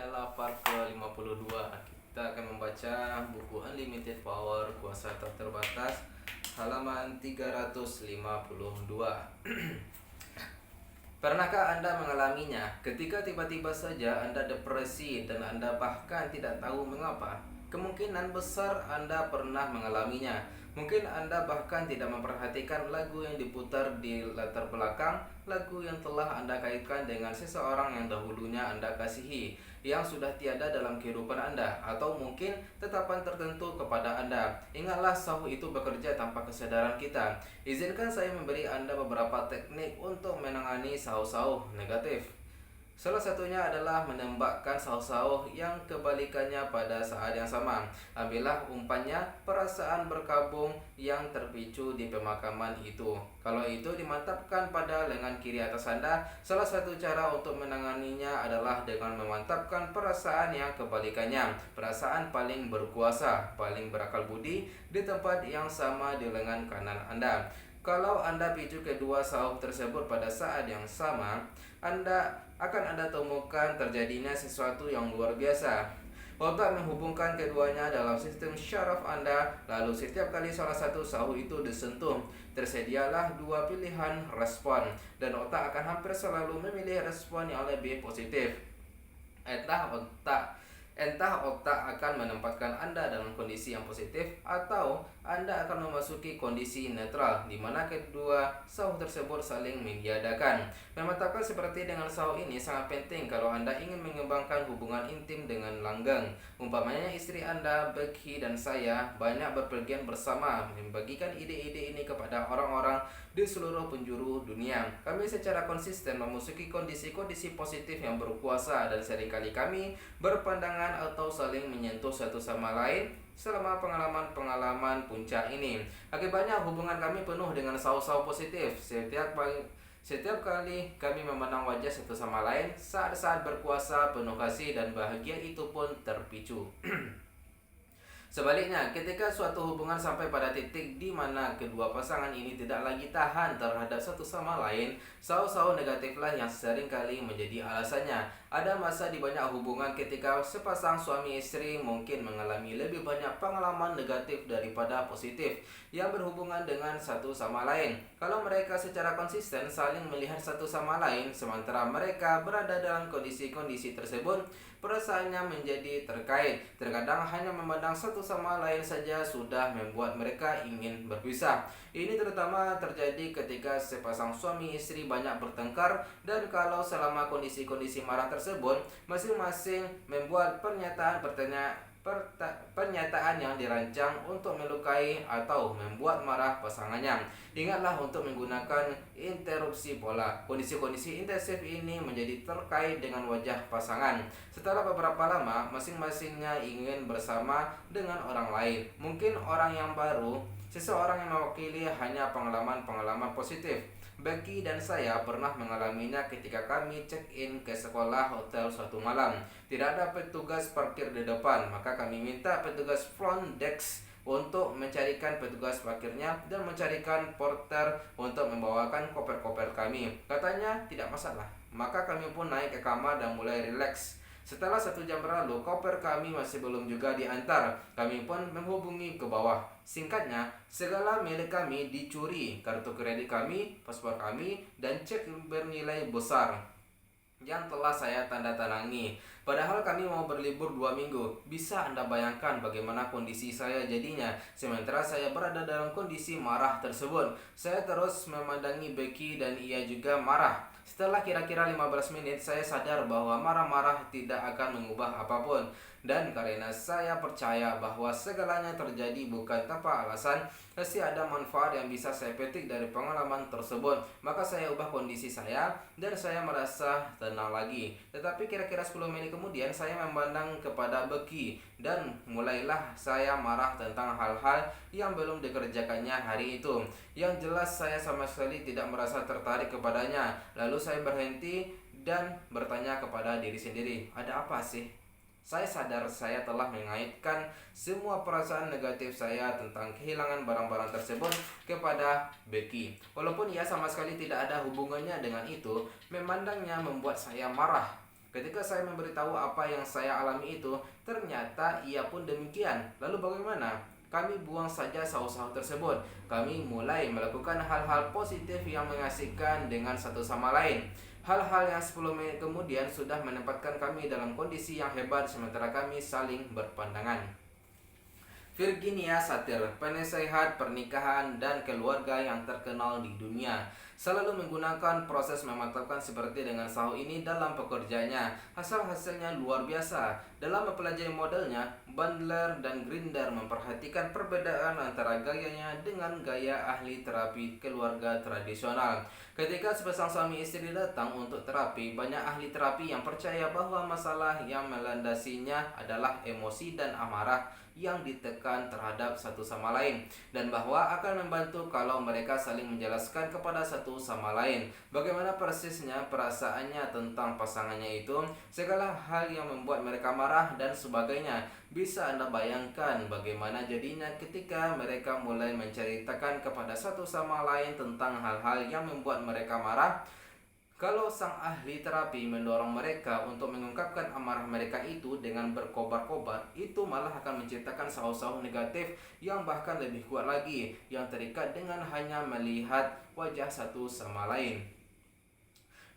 adalah part ke-52. Kita akan membaca buku Unlimited Power, Kuasa Tak Terbatas, halaman 352. Pernahkah Anda mengalaminya ketika tiba-tiba saja Anda depresi dan Anda bahkan tidak tahu mengapa? Kemungkinan besar Anda pernah mengalaminya. Mungkin Anda bahkan tidak memperhatikan lagu yang diputar di latar belakang, lagu yang telah Anda kaitkan dengan seseorang yang dahulunya Anda kasihi, yang sudah tiada dalam kehidupan Anda, atau mungkin tetapan tertentu kepada Anda. Ingatlah, sauh itu bekerja tanpa kesadaran kita. Izinkan saya memberi Anda beberapa teknik untuk menangani sauh-sauh negatif. Salah satunya adalah menembakkan sauh-sauh yang kebalikannya pada saat yang sama. Ambillah umpannya perasaan berkabung yang terpicu di pemakaman itu. Kalau itu dimantapkan pada lengan kiri atas Anda, salah satu cara untuk menanganinya adalah dengan memantapkan perasaan yang kebalikannya. Perasaan paling berkuasa, paling berakal budi di tempat yang sama di lengan kanan Anda. Kalau Anda picu kedua sauh tersebut pada saat yang sama, Anda temukan terjadinya sesuatu yang luar biasa. Otak menghubungkan keduanya dalam sistem syaraf Anda, lalu setiap kali salah satu sauh itu disentuh, tersedialah dua pilihan respon, dan otak akan hampir selalu memilih respon yang lebih positif. Entah otak akan menempatkan Anda dalam kondisi yang positif atau Anda akan memasuki kondisi netral, di mana kedua sauh tersebut saling meniadakan. Memantapkan seperti dengan sauh ini sangat penting kalau Anda ingin mengembangkan hubungan intim dengan langgeng. Umpamanya istri Anda, Becky, dan saya banyak berpergian bersama, membagikan ide-ide ini kepada orang-orang di seluruh penjuru dunia. Kami secara konsisten memasuki kondisi-kondisi positif yang berkuasa, dan seringkali kami berpandangan atau saling menyentuh satu sama lain selama pengalaman-pengalaman puncak ini. Akibatnya hubungan kami penuh dengan sauh-sauh positif. Setiap kali kami memandang wajah satu sama lain, saat-saat berkuasa, penuh kasih dan bahagia itu pun terpicu. Sebaliknya, ketika suatu hubungan sampai pada titik di mana kedua pasangan ini tidak lagi tahan terhadap satu sama lain, sauh-sauh negatiflah yang seringkali menjadi alasannya. Ada masa di banyak hubungan ketika sepasang suami istri mungkin mengalami lebih banyak pengalaman negatif daripada positif yang berhubungan dengan satu sama lain. Kalau mereka secara konsisten saling melihat satu sama lain, sementara mereka berada dalam kondisi-kondisi tersebut, perasaannya menjadi terkait. Terkadang hanya memandang satu sama lain saja sudah membuat mereka ingin berpisah. Ini terutama terjadi ketika sepasang suami istri banyak bertengkar, dan kalau selama kondisi-kondisi marah tersebut, masing-masing membuat pernyataan yang dirancang untuk melukai atau membuat marah pasangannya. Ingatlah untuk menggunakan interupsi pola. Kondisi-kondisi intensif ini menjadi terkait dengan wajah pasangan. Setelah beberapa lama, masing-masingnya ingin bersama dengan orang lain. Mungkin orang yang baru, seseorang yang mewakili hanya pengalaman-pengalaman positif. Becky dan saya pernah mengalaminya ketika kami check-in ke sekolah hotel suatu malam. Tidak ada petugas parkir di depan, maka kami minta petugas front desk untuk mencarikan petugas parkirnya dan mencarikan porter untuk membawakan koper-koper kami. Katanya tidak masalah. Maka kami pun naik ke kamar dan mulai rileks. Setelah 1 jam berlalu, koper kami masih belum juga diantar. Kami pun menghubungi ke bawah. Singkatnya, segala milik kami dicuri. Kartu kredit kami, paspor kami, dan cek bernilai besar yang telah saya tanda tangangi. Padahal kami mau berlibur 2 minggu. Bisa Anda bayangkan bagaimana kondisi saya jadinya. Sementara saya berada dalam kondisi marah tersebut, saya terus memandangi Becky dan ia juga marah. Setelah kira-kira 15 menit, saya sadar bahwa marah-marah tidak akan mengubah apapun. Dan karena saya percaya bahwa segalanya terjadi bukan tanpa alasan, pasti ada manfaat yang bisa saya petik dari pengalaman tersebut. Maka saya ubah kondisi saya dan saya merasa tenang lagi. Tetapi kira-kira 10 menit kemudian saya memandang kepada Becky dan mulailah saya marah tentang hal-hal yang belum dikerjakannya hari itu. Yang jelas saya sama sekali tidak merasa tertarik kepadanya. Lalu saya berhenti dan bertanya kepada diri sendiri, ada apa sih? Saya sadar saya telah mengaitkan semua perasaan negatif saya tentang kehilangan barang-barang tersebut kepada Becky. Walaupun ia sama sekali tidak ada hubungannya dengan itu, memandangnya membuat saya marah. Ketika saya memberitahu apa yang saya alami itu, ternyata ia pun demikian. Lalu bagaimana? Kami buang saja saus-saus tersebut. Kami mulai melakukan hal-hal positif yang mengasihkan dengan satu sama lain. Hal-hal yang 10 menit kemudian sudah menempatkan kami dalam kondisi yang hebat sementara kami saling berpandangan. Virginia Satir, penasehat pernikahan dan keluarga yang terkenal di dunia, selalu menggunakan proses memantapkan seperti dengan sahu ini dalam pekerjaannya. Hasil-hasilnya luar biasa. Dalam mempelajari modelnya, Bandler dan Grinder memperhatikan perbedaan antara gayanya dengan gaya ahli terapi keluarga tradisional. Ketika sepasang suami istri datang untuk terapi, banyak ahli terapi yang percaya bahwa masalah yang melandasinya adalah emosi dan amarah yang ditekan terhadap satu sama lain, dan bahwa akan membantu kalau mereka saling menjelaskan kepada satu sama lain bagaimana persisnya perasaannya tentang pasangannya itu, segala hal yang membuat mereka marah dan sebagainya. Bisa Anda bayangkan bagaimana jadinya ketika mereka mulai menceritakan kepada satu sama lain tentang hal-hal yang membuat mereka marah. Kalau sang ahli terapi mendorong mereka untuk mengungkapkan amarah mereka itu dengan berkobar-kobar, itu malah akan menciptakan saus-saus negatif yang bahkan lebih kuat lagi, yang terikat dengan hanya melihat wajah satu sama lain.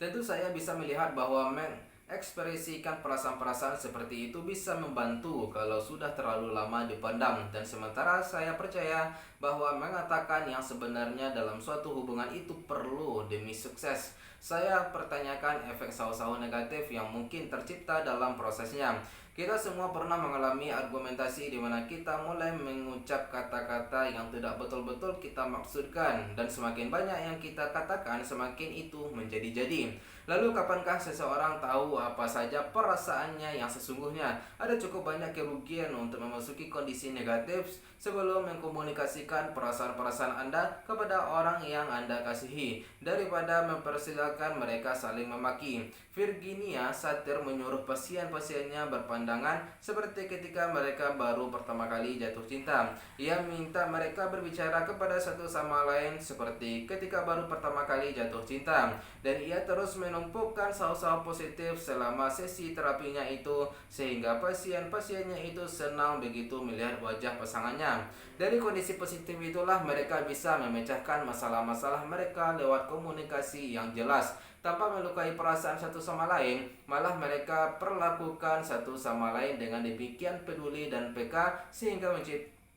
Tentu saya bisa melihat bahwa mengekspresikan perasaan-perasaan seperti itu bisa membantu kalau sudah terlalu lama dipendam, dan sementara saya percaya bahwa mengatakan yang sebenarnya dalam suatu hubungan itu perlu demi sukses. Saya pertanyakan efek saus-saus negatif yang mungkin tercipta dalam prosesnya. Kita semua pernah mengalami argumentasi di mana kita mulai mengucap kata-kata yang tidak betul-betul kita maksudkan, dan semakin banyak yang kita katakan, semakin itu menjadi-jadi. Lalu kapankah seseorang tahu apa saja perasaannya yang sesungguhnya? Ada cukup banyak kerugian untuk memasuki kondisi negatif sebelum mengkomunikasikan perasaan-perasaan Anda kepada orang yang Anda kasihi, daripada mempersilahkan mereka saling memaki. Virginia Satir menyuruh pasien-pasiennya berpandangan seperti ketika mereka baru pertama kali jatuh cinta. Ia minta mereka berbicara kepada satu sama lain seperti ketika baru pertama kali jatuh cinta, dan ia terus menumpukan saus-saus positif selama sesi terapinya itu, sehingga pasien-pasiennya itu senang begitu melihat wajah pasangannya. Dari kondisi positif itulah mereka bisa memecahkan masalah-masalah mereka lewat komunikasi yang jelas tanpa melukai perasaan satu sama lain. Malah mereka perlakukan satu sama lain dengan demikian peduli dan peka sehingga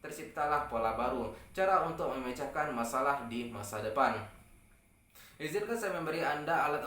terciptalah pola baru, cara untuk memecahkan masalah di masa depan. Izinkan saya memberi Anda alat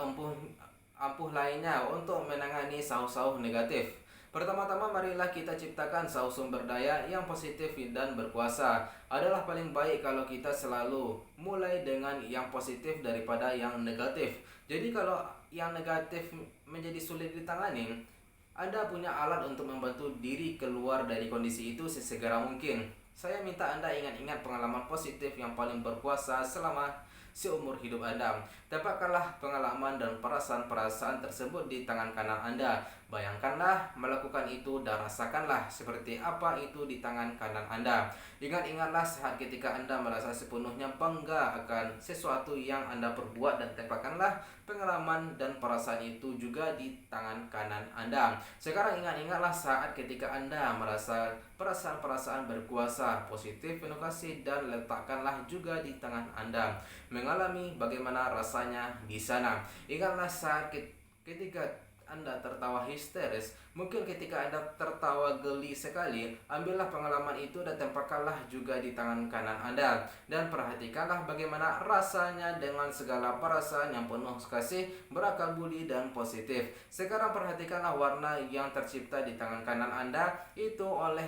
ampuh lainnya untuk menangani saus-saus negatif. Pertama-tama marilah kita ciptakan saus sumber daya yang positif dan berkuasa. Adalah paling baik kalau kita selalu mulai dengan yang positif daripada yang negatif. Jadi kalau yang negatif menjadi sulit ditangani, Anda punya alat untuk membantu diri keluar dari kondisi itu sesegera mungkin. Saya minta Anda ingat-ingat pengalaman positif yang paling berkuasa selama seumur hidup Anda. Dapatkanlah pengalaman dan perasaan-perasaan tersebut di tangan kanan Anda. Bayangkanlah melakukan itu dan rasakanlah seperti apa itu di tangan kanan Anda. Ingat-ingatlah saat ketika Anda merasa sepenuhnya bangga akan sesuatu yang Anda perbuat, dan tempatkanlah pengalaman dan perasaan itu juga di tangan kanan Anda. Sekarang ingat-ingatlah saat ketika Anda merasa perasaan-perasaan berkuasa, positif, penuh kasih, dan letakkanlah juga di tangan Anda. Mengalami bagaimana rasanya di sana. Ingatlah saat ketika Anda tertawa histeris, mungkin ketika Anda tertawa geli sekali. Ambillah pengalaman itu dan tempatkanlah juga di tangan kanan Anda, dan perhatikanlah bagaimana rasanya dengan segala perasaan yang penuh kasih, berakal budi, dan positif. Sekarang perhatikanlah warna yang tercipta di tangan kanan Anda itu oleh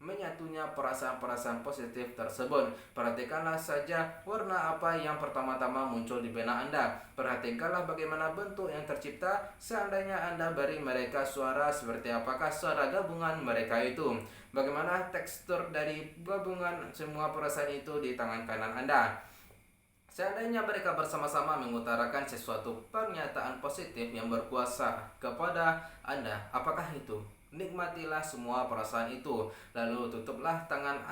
menyatunya perasaan-perasaan positif tersebut. Perhatikanlah saja warna apa yang pertama-tama muncul di benak Anda. Perhatikanlah bagaimana bentuk yang tercipta seandainya Anda beri mereka suara, seperti apakah suara gabungan mereka itu. Bagaimana tekstur dari gabungan semua perasaan itu di tangan kanan Anda. Seandainya mereka bersama-sama mengutarakan sesuatu pernyataan positif yang berkuasa kepada Anda, apakah itu? Nikmatilah semua perasaan itu. Lalu tutuplah tangan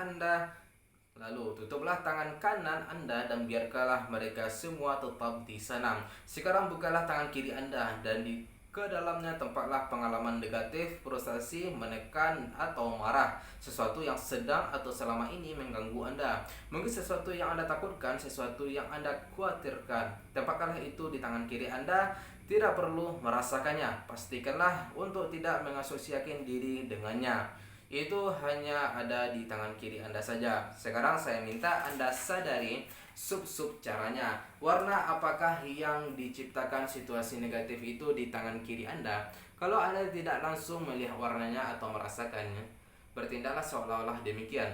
kanan Anda dan biarkanlah mereka semua tetap di sana. Sekarang bukalah tangan kiri Anda dan Ke dalamnya tempatlah pengalaman negatif, frustasi, menekan, atau marah. Sesuatu yang sedang atau selama ini mengganggu Anda. Mungkin sesuatu yang Anda takutkan, sesuatu yang Anda khawatirkan. Tempatkanlah itu di tangan kiri Anda. Tidak perlu merasakannya. Pastikanlah untuk tidak mengasosiasikan diri dengannya. Itu hanya ada di tangan kiri Anda saja. Sekarang saya minta Anda sadari sub-sub caranya. Warna apakah yang diciptakan situasi negatif itu di tangan kiri Anda? Kalau Anda tidak langsung melihat warnanya atau merasakannya, bertindaklah seolah-olah demikian.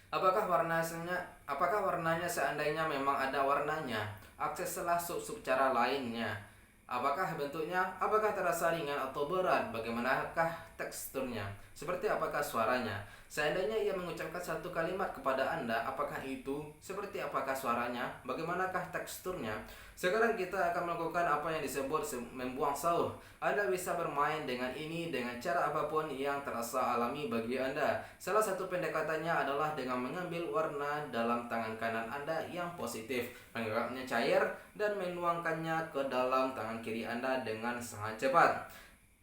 Apakah warnanya seandainya memang ada warnanya? Akseslah sub-sub cara lainnya. Apakah bentuknya? Apakah terasa ringan atau berat? Bagaimanakah teksturnya? Seperti apakah suaranya? Seandainya ia mengucapkan satu kalimat kepada Anda, apakah itu? Seperti apakah suaranya? Bagaimanakah teksturnya? Sekarang kita akan melakukan apa yang disebut membuang sauh. Anda bisa bermain dengan ini dengan cara apapun yang terasa alami bagi Anda. Salah satu pendekatannya adalah dengan mengambil warna dalam tangan kanan Anda yang positif, menganggapnya cair, dan menuangkannya ke dalam tangan kiri Anda dengan sangat cepat.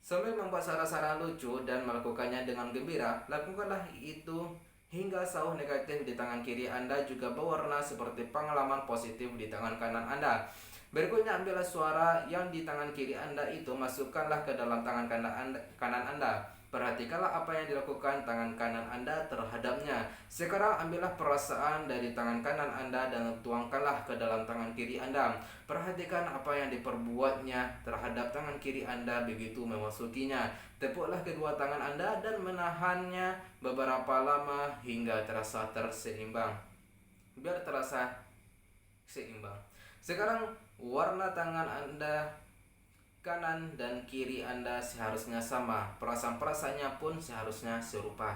Sambil membuat sarah-sarah lucu dan melakukannya dengan gembira, lakukanlah itu hingga sauh negatif di tangan kiri Anda juga berwarna seperti pengalaman positif di tangan kanan Anda. Berikutnya ambillah suara yang di tangan kiri Anda itu, masukkanlah ke dalam tangan kanan Anda. Perhatikanlah apa yang dilakukan tangan kanan Anda terhadapnya. Sekarang ambillah perasaan dari tangan kanan Anda dan tuangkanlah ke dalam tangan kiri Anda. Perhatikan apa yang diperbuatnya terhadap tangan kiri Anda begitu memasukinya. Tepuklah kedua tangan Anda dan menahannya beberapa lama hingga terasa terseimbang. Biar terasa seimbang. Sekarang warna tangan Anda kanan dan kiri Anda seharusnya sama. Perasaan-perasaannya pun seharusnya serupa.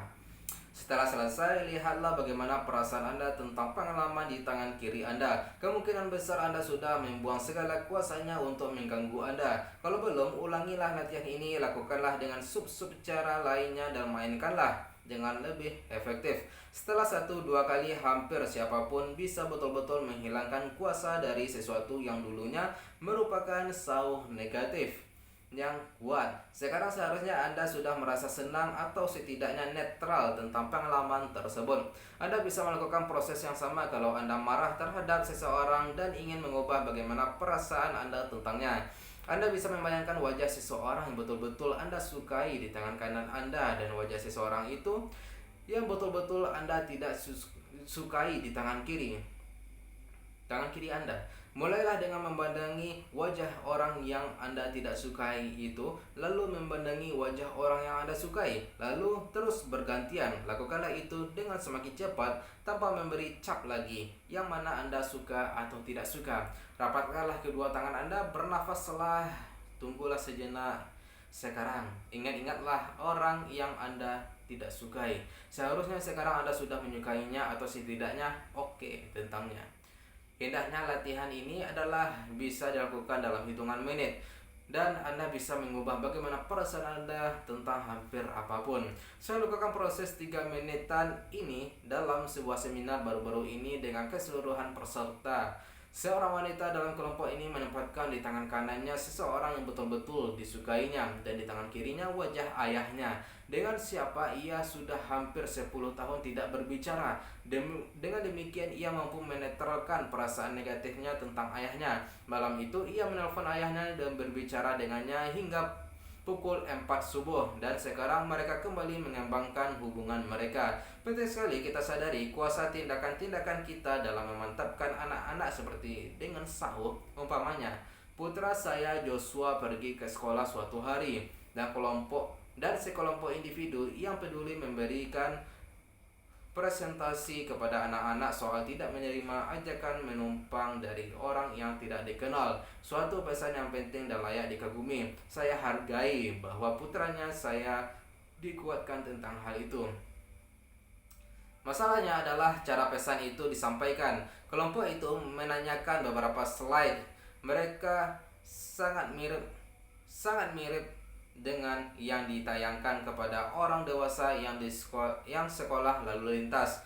Setelah selesai, lihatlah bagaimana perasaan Anda tentang pengalaman di tangan kiri Anda. Kemungkinan besar Anda sudah membuang segala kuasanya untuk mengganggu Anda. Kalau belum, ulangilah latihan ini, lakukanlah dengan sub-sub cara lainnya dan mainkanlah dengan lebih efektif. Setelah 1-2 kali, hampir siapapun bisa betul-betul menghilangkan kuasa dari sesuatu yang dulunya merupakan sauh negatif yang kuat. Sekarang seharusnya Anda sudah merasa senang atau setidaknya netral tentang pengalaman tersebut. Anda bisa melakukan proses yang sama kalau Anda marah terhadap seseorang dan ingin mengubah bagaimana perasaan Anda tentangnya. Anda bisa membayangkan wajah seseorang yang betul-betul Anda sukai di tangan kanan Anda dan wajah seseorang itu yang betul-betul Anda tidak sukai di tangan kiri Anda. Mulailah dengan memandangi wajah orang yang Anda tidak sukai itu, lalu memandangi wajah orang yang Anda sukai, lalu terus bergantian. Lakukanlah itu dengan semakin cepat tanpa memberi cap lagi yang mana Anda suka atau tidak suka. Rapatkanlah kedua tangan Anda, bernafaslah, tunggulah sejenak. Sekarang ingatlah orang yang Anda tidak sukai. Seharusnya sekarang Anda sudah menyukainya atau setidaknya oke tentangnya. Indahnya latihan ini adalah bisa dilakukan dalam hitungan menit dan Anda bisa mengubah bagaimana perasaan Anda tentang hampir apapun. Saya lakukan proses 3 menitan ini dalam sebuah seminar baru-baru ini dengan keseluruhan peserta. Seorang wanita dalam kelompok ini menempatkan di tangan kanannya seseorang yang betul-betul disukainya dan di tangan kirinya wajah ayahnya, dengan siapa ia sudah hampir 10 tahun tidak berbicara. Dengan demikian ia mampu menetralkan perasaan negatifnya tentang ayahnya. Malam itu ia menelpon ayahnya dan berbicara dengannya hingga pukul 4 subuh, dan sekarang mereka kembali mengembangkan hubungan mereka. Penting sekali kita sadari kuasa tindakan-tindakan kita dalam memantapkan anak-anak seperti dengan sauh. Umpamanya, putra saya Joshua pergi ke sekolah suatu hari dan sekelompok individu yang peduli memberikan presentasi kepada anak-anak soal tidak menerima ajakan menumpang dari orang yang tidak dikenal. Suatu pesan yang penting dan layak dikagumi. Saya hargai bahwa putranya saya dikuatkan tentang hal itu. Masalahnya adalah cara pesan itu disampaikan. Kelompok itu menanyakan beberapa slide. Mereka sangat mirip dengan yang ditayangkan kepada orang dewasa yang sekolah lalu lintas.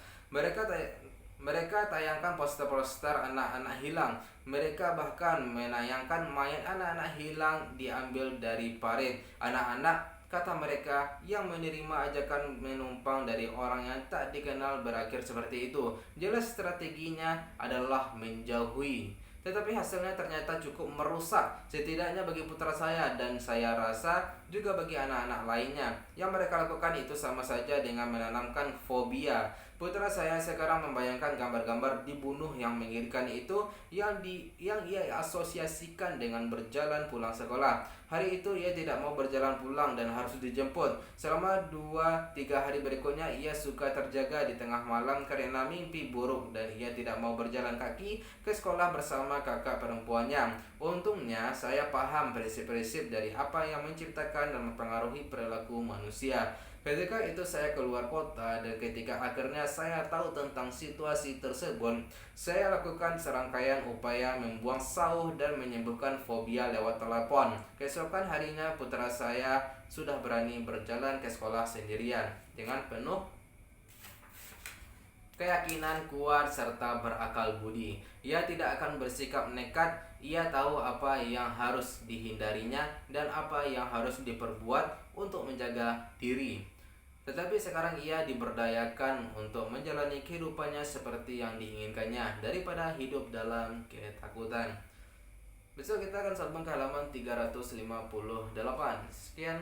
Mereka tayangkan poster-poster anak-anak hilang. Mereka bahkan menayangkan mayat anak-anak hilang diambil dari parit. Anak-anak, kata mereka, yang menerima ajakan menumpang dari orang yang tak dikenal berakhir seperti itu. Jelas strateginya adalah menjauhi. Tetapi hasilnya ternyata cukup merusak, setidaknya bagi putra saya dan saya rasa juga bagi anak-anak lainnya. Yang mereka lakukan itu sama saja dengan menanamkan fobia. Putra saya sekarang membayangkan gambar-gambar dibunuh yang mengerikan itu yang ia asosiasikan dengan berjalan pulang sekolah. Hari itu ia tidak mau berjalan pulang dan harus dijemput. Selama 2-3 hari berikutnya ia suka terjaga di tengah malam karena mimpi buruk dan ia tidak mau berjalan kaki ke sekolah bersama kakak perempuannya. Untungnya saya paham prinsip-prinsip dari apa yang menciptakan dan mempengaruhi perilaku manusia. Ketika itu saya keluar kota dan ketika akhirnya saya tahu tentang situasi tersebut, saya lakukan serangkaian upaya membuang sauh dan menyembuhkan fobia lewat telepon. Keesokan harinya putra saya sudah berani berjalan ke sekolah sendirian dengan penuh keyakinan kuat serta berakal budi. Ia tidak akan bersikap nekat. Ia tahu apa yang harus dihindarinya dan apa yang harus diperbuat untuk menjaga diri. Tetapi sekarang ia diberdayakan untuk menjalani kehidupannya seperti yang diinginkannya daripada hidup dalam ketakutan. Besok kita akan sambung ke halaman 358. Sekian.